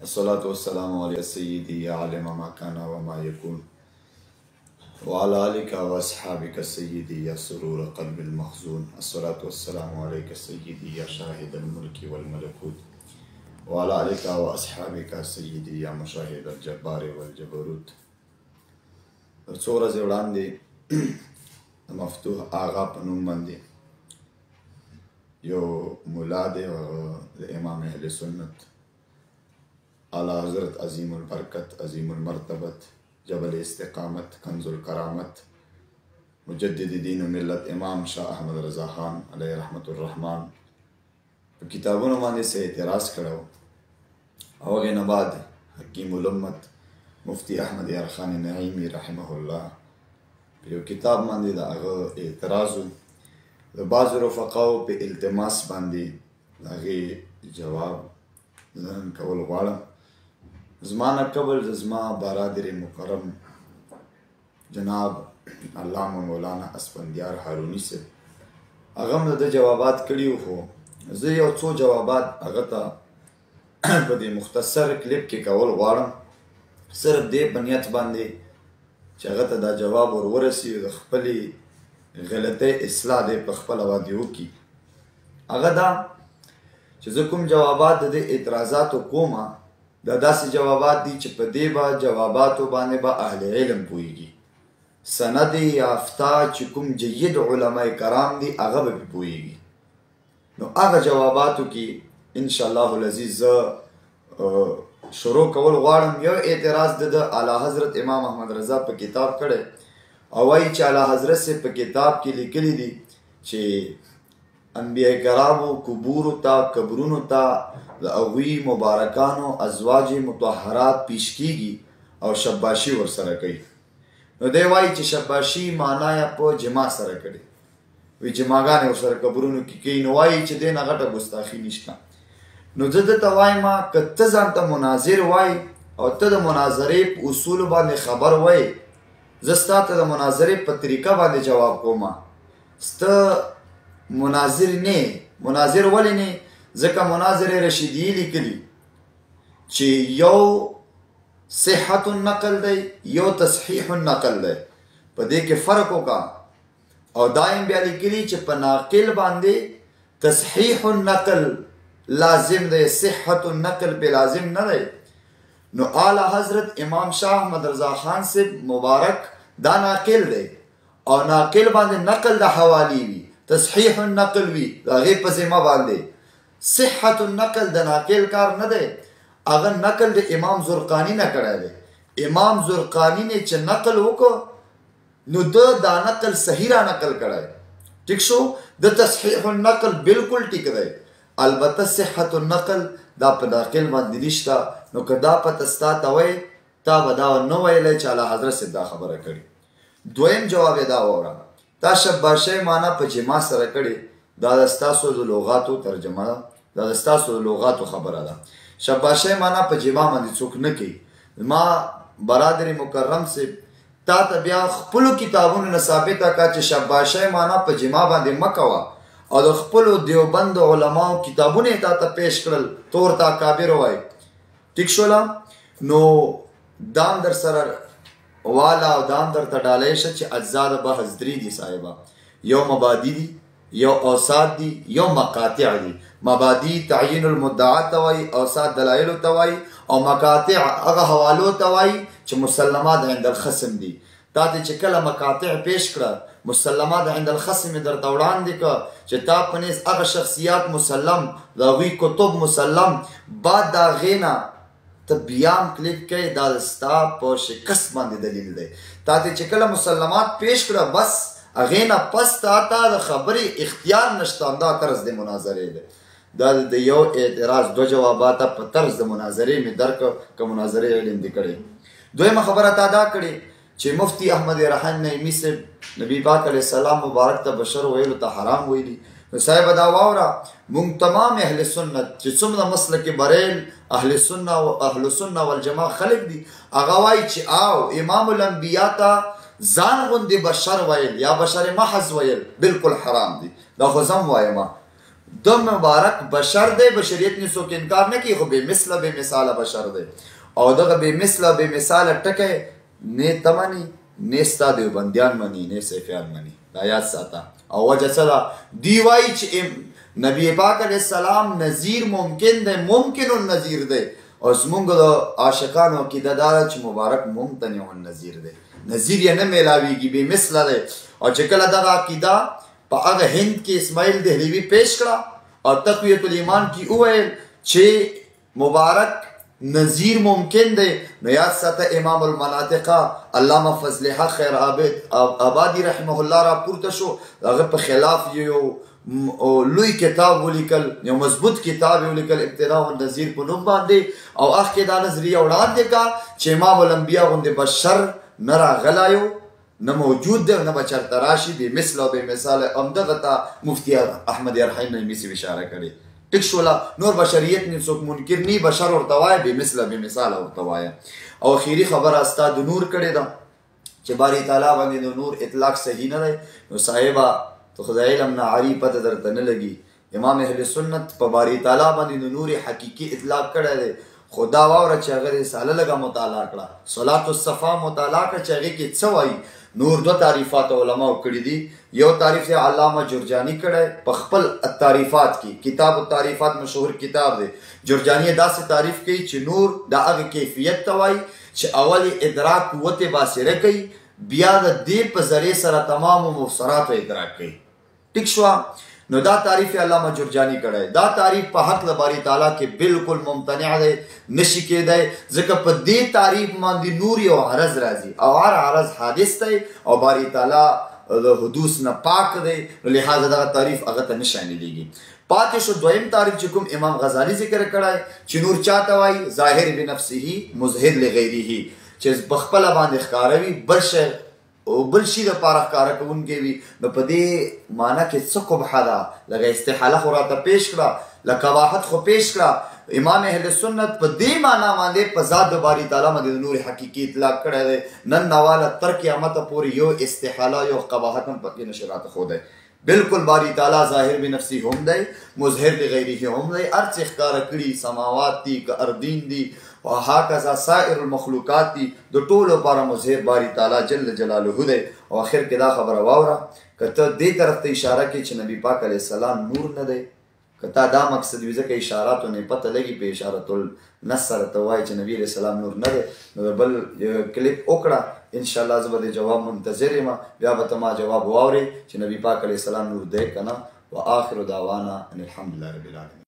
الصلاة والسلام على سيدي يا عالم ما كان وما يكون وعلى آلك وأصحابك سيدي يا سرور قلب المخزون. الصلاة والسلام عليك سيدي يا شاهد الملك والملكوت وعلى آلك وأصحابك سيدي يا مشاهد الجبار والجبروت. څو ورځې وړاندې د مفتوح آغا په نوم باندې یو ملا دی د امام اهل سنت اعلی حضرت عظیم البرکت عظیم المرتبت جبل استقامت کنز الکرامت مجدد دین و ملت امام شاه احمد رضا خان علیه رحمت الرحمن په کتابونو باندې څه اعتراض کړو او هغې نه بعد حکیم الامت مفتی احمد یارخان نعیمی رحمه الله په یو کتاب باندې د هغه اعتراض د بعضو رفقاو په التماس باندې د هغې جواب نن کول غواړم. زما نه قبل د زما برادر مکرم جناب علامه مولانا اسفندیار هارونی صاحب هغه هم د جوابات کړي وو، خو زه یو څو جوابات هغه ته په دې مختصر کلیپ کې کول غواړم، صرف دې په نیت باندې چې هغه ته دا جواب ورورسي د خپلې غلطۍ اصلاح دی په خپله باندې وکړي. هغه دا چې زه کوم جوابات د دې اعتراضاتو کومه دا داسې جوابات دي چې په دې به جواباتو باندې به اهل علم پوهېږي، سند یافته چې کوم جید علما کرام دي هغه به پې پوهېږي. نو هغه جواباتو کې انشاءالله العزیز زه شروع کول غواړم. یو اعتراض د اعلی حضرت امام احمد رضا په کتاب کړی او وایي چې اعلی حضرت سے په کتاب کې لیکلی دي چې انبیاء کرامو قبورو ته قبرونو ته د هغوی مبارکانو ازواج مطهرات پیش کیږي او شباشي ورسره کوي. نو دی وایي چې شباشي معنا یې په جما سره کړي، وی جماګانې ورسره قبرونو کې کوي. نو وایي چې دې نه غټه ګستاخي نشته. نو زه درته وایم که ته ځان ته مناظر وایي او ته د مناظرې په اصولو باندې خبر وایي، زه ستا ته د مناظرې په طریقه باندې جواب کوم. سته مناظر نه، مناظر ولې نه؟ ځکه مناظر رشیدیه لیکلي چې یو صحت النقل دی یو تصحیح النقل دی، په دې کې فرق وکړه. او دایم بیا لیکلي چې په ناقل باندې تصحیح النقل لازم دی، صحت النقل پہ لازم نه دی. نو اعلی حضرت امام شاه احمد رضا خان سے مبارک دا ناقل دی او ناقل باندې نقل د حوالی وي، تصحیح النقل وي د هغې په ذمه باندې. صحت النقل د ناقل کار نه دی، هغه نقل د امام زرقانی نه کړی دی. امام زرقانی نه چې نقل وکړو نو دا نقل صحیح را نقل کړی، ټیک شو. د تصحیح النقل بالکل ټیک دی، البته صحت النقل دا په ناقل باندې نشته. نو که دا پته ستا ته وایي تا به دا نه ویلی چې اعلی حضرت صاحب دا خبره کړې. دویم جواب یې دا واوره، تا شباشۍ معنا په جما سره کړې، دا د ستاسو د لغاتو ترجمه ده، دا د ستاسو د لغاتو خبره ده. شباشۍ معنا په جما باندې څوک نه کوي. ما برادر مکرم صاحب تا ته بیا خپلو کتابونو نه ثابته کړه چې شباشۍ معنا په جما باندې مه کوه، او د خپلو دیوبند علماو کتابونه یې تا ته پیش کړل، تور تا کابر وایي، ټیک شوله. نو دام در سره والا او دام در ته ډالی شه چې اجزا د بحث درې دي صاحبه، یو مبادی دي، یو اوساط دي، یو مقاطع دي. مبادی تعیین المدعا ته وایي، اوساط دلایلو ته وایي، او مقاطع هغه حوالو ته وایي چې مسلمات عند الخصم دي. تا ته چې کله مقاطع پیش کړه، مسلمات عند الخصم درته وړاندې کړه چې تا په نیز هغه شخصیات مسلم، د هغوی کتب مسلم، بعد د هغې نه ته بیا هم کلیک کوي، دا ستا په شکست باندې دلیل دی. تا ته چې کله مسلمات پیش کړه بس هغې نه پس تا ته د خبرې اختیار نشته، دا طرز د مناظرې دی. دا د یو اعتراض دو جوابات په طرز د مناظرې مې درکړه که مناظرې علم دې کړی. دویمه خبره تا دا کړې چې مفتی احمد یارخان نعیمی صاحب نبی پاک علیه السلام مبارک ته بشر ویلو ته حرام ویلي. نو صاحب دا واوره، مونږ تمام اهل سنت چې څومره مسلک بریل اهل سنه والجماع خلق دي هغه وایي چې او امام الانبیا ته ځان غوندې بشر ویل یا بشر محض ویل بالکل حرام دي. دا خو زه هم وایم د مبارک بشر دی، بشریت نه څوک انکار نه کوي، خو بې مثله بې مثاله بشر دی. او دغه بې مثله بې مثاله ټکی نه ته مني نه ستا دیوبندیان مني نه صوفیان مني. دا یاد ساته. او وجه څه ده؟ دوی وایي چې نبی پاک علیه السلام نظیر ممکن دی، ممکن النظیر دی. او زمونږ د عاشقانو عقیده دا ده چې مبارک ممتنع النظیر دی، نظیر یې نه میلاویږي، بې مثله دی. او چې کله دغه عقیده په هغه هند کې اسماعیل دهلوي پیش کړه او تقویة الایمان کې وویل چې مبارک نظیر ممکن دی، نو یاد ساته امام المناطقه علامه فضل حق خیر آبادی رحمه الله را پورته شو، هغه په خلاف یو لوی کتاب ولیکل، یو مضبوط کتاب ولیکل ابتداء النظیر په نوم باندې. او هغې دا نظریه وړاندې کړه چې امام الانبیا غوندې بشر نه راغلی و، نه موجود دی، نه به چېرته راشي، بې مثله او بې مثاله. همدغه ته مفتي احمد یرحیم نعیمي صاحب اشاره کړې. ټیک شوله، نور بشریت نه څوک منکر نی، بشر ورته وایه، بې مثله بې مثاله ورته وایه. او اخري خبره ستا د نور کړې ده چې باري تعالی باندې د نور اطلاق صحیح نه دی. نو صاحبه تو خدای علم نه عاري پته درته نه لګي. امام اهل سنت په باري تعالی باندې د نور حقیقي اطلاق کړی دی. خو دا واوره چې هغه رساله لږه مطالعه کړه، صلات الصفا مطالعه کړه چې هغې کې څه وایي. نور دو تعریفات علماو کړي دي. یو تعریف یې علامه جرجاني کړی په خپل تعریفات کې، کتاب التعریفات مشهور کتاب دی. جرجاني داسې تعریف کوي چې نور د هغه کیفیت ته وایي چې اول ادراک قوت باصره کوي، بیا د دې په ذریعې سره تمامو مبصراتو ادراک کوي. ټیک شوه؟ نو دا تعریف علامه جرجانی کړی. دا تعریف په حق د باری تعالی کې بالکل ممتنع دی، نشي کېدی، ځکه په دې تعریف باندې نور یو عرض راځي او هر عرض حادث دی او باری تعالی د حدوث نه پاک دی، نو لحاظه دغه تعریف هغه ته نه شاملېږي. پاتې شو دویم تعریف چې کوم امام غزالی ذکر کړی چې نور چاته وایي؟ ظاهر بنفسه مظهر لغیره، چې په خپله باندې ښکاره وي، بل شي دپاره ښکاره کوونکی وي. نو په دې معنی کې څه قبحه ده؟ لکه استحاله خو راته پیش کړه، لکه قباحت خو پیش کړه. امام اهل سنت په دې معنی باندې په ذات د باري تعالی باندې د نور حقیقي اطلاق کړی دی. نن نواله تر قیامته پورې یو استحاله یو قباحت هم پکې نشي راته ښودی. بالکل باری تعالی ظاهر بنفسه هم دی، مظهر لغیره هم دی، هر څه ښکاره کړي، سماوات دي که اردین دي او هکذا سائر المخلوقات دي، د ټولو لپاره مظهر باری تعالی جل جلاله دی. او آخر کې دا خبره واوره، که ته دې طرف ته اشاره کوي چې نبی پاک علیه السلام نور نه دی، که تا دا مقصد وي ځکه اشاراتو نه پته لګي، په اشارت النص سره ته وایي چې نبی علیه السلام نور نه دی، نو بل کلیپ وکړه، انشاءالله زه به د جواب منتظر یم، بیا به ته ما جواب واورې چې نبی پاک علیه السلام نور دی که نه. و آخر دعوانا ان الحمدلله رب العالمین.